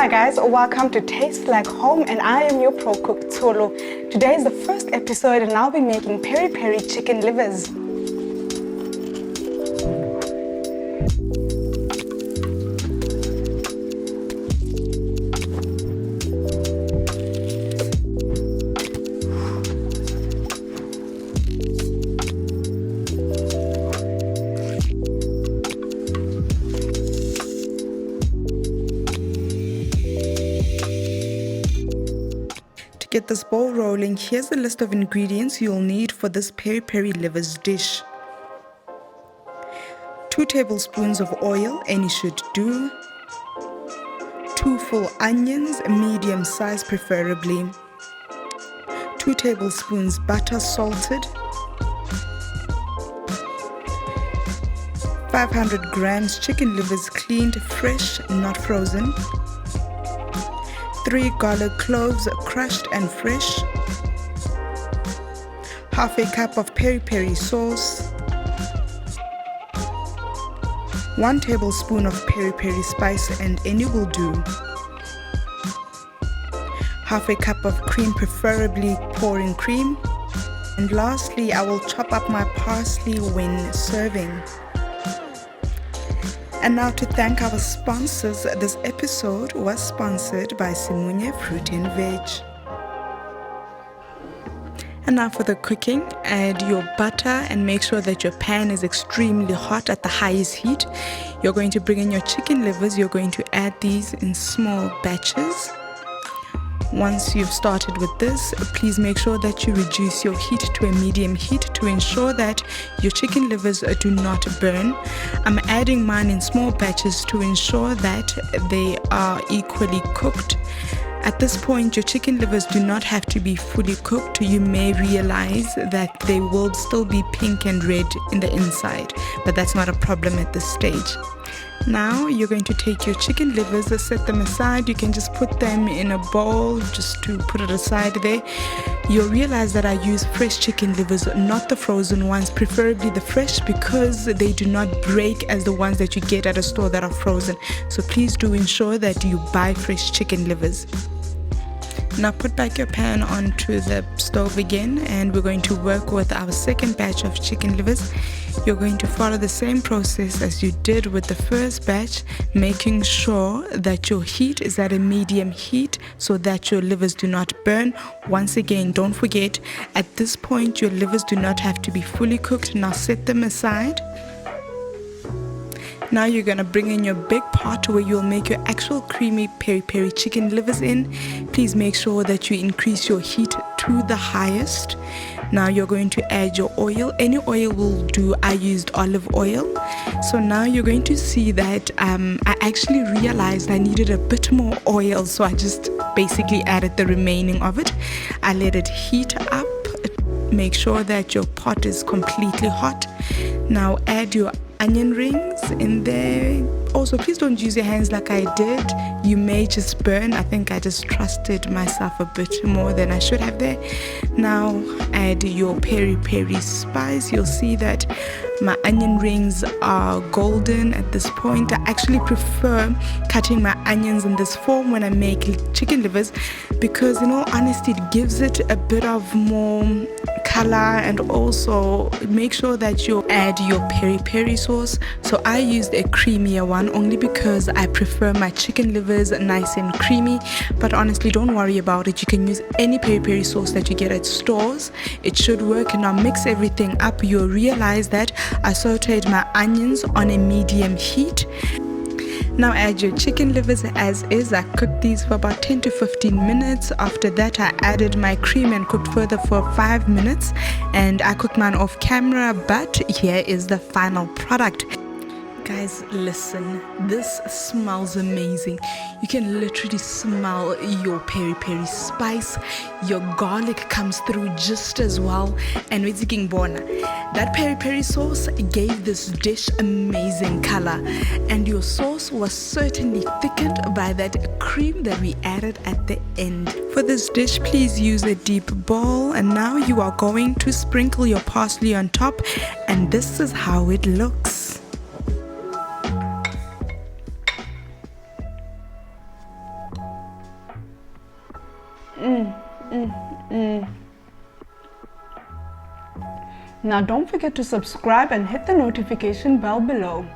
Hi guys, welcome to Taste Like Home, and I am your pro cook Tsholo. Today is the first episode and I'll be making peri peri chicken livers. Get this bowl rolling, here's the list of ingredients you'll need for this peri peri livers dish. 2 tablespoons of oil, any should do. 2 full onions, medium size preferably. 2 tablespoons butter, salted. 500 grams chicken livers, cleaned, fresh, not frozen. 3 garlic cloves, crushed and fresh. Half a cup of peri peri sauce. 1 tablespoon of peri peri spice, and any will do. Half a cup of cream, preferably pouring cream. And lastly, I will chop up my parsley when serving. And now to thank our sponsors, this episode was sponsored by Simongfruitandvege. And now for the cooking, add your butter and make sure that your pan is extremely hot at the highest heat. You're going to bring in your chicken livers. You're going to add these in small batches. Once you've started with this, please make sure that you reduce your heat to a medium heat to ensure that your chicken livers do not burn. I'm adding mine in small batches to ensure that they are equally cooked. At this point, your chicken livers do not have to be fully cooked. You may realize that they will still be pink and red in the inside, but that's not a problem at this stage. Now you're going to take your chicken livers, set them aside. You can just put them in a bowl just to put it aside there. You'll realize that I use fresh chicken livers, not the frozen ones, preferably the fresh, because they do not break as the ones that you get at a store that are frozen. So please do ensure that you buy fresh chicken livers. Now put back your pan onto the stove again, and we're going to work with our second batch of chicken livers. You're going to follow the same process as you did with the first batch, making sure that your heat is at a medium heat so that your livers do not burn. Once again, don't forget, at this point your livers do not have to be fully cooked. Now set them aside. Now you're going to bring in your big pot where you'll make your actual creamy peri peri chicken livers in. Please make sure that you increase your heat to the highest. Now you're going to add your oil. Any oil will do. I used olive oil. So now you're going to see that I actually realized I needed a bit more oil, so I just basically added the remaining of it. I let it heat up. Make sure that your pot is completely hot. Now add your onion rings in there. Also, please don't use your hands like I did. You may just burn. I think I just trusted myself a bit more than I should have there. Now add your peri peri spice. You'll see that my onion rings are golden at this point. I actually prefer cutting my onions in this form when I make chicken livers because, in all honesty, it gives it a bit of more color. And also make sure that you add your peri peri sauce. So I used a creamier one only because I prefer my chicken livers nice and creamy, but honestly, don't worry about it. You can use any peri peri sauce that you get at stores. It should work. Now mix everything up. You'll realize that I sauteed my onions on a medium heat. Now add your chicken livers as is. I cooked these for about 10 to 15 minutes. After that, I added my cream and cooked further for 5 minutes, and I cooked mine off camera, but here is the final product. Guys, listen, this smells amazing. You can literally smell your peri peri spice. Your garlic comes through just as well. And with that peri peri sauce gave this dish amazing color. And your sauce was certainly thickened by that cream that we added at the end. For this dish, please use a deep bowl. And now you are going to sprinkle your parsley on top. And this is how it looks. Now don't forget to subscribe and hit the notification bell below.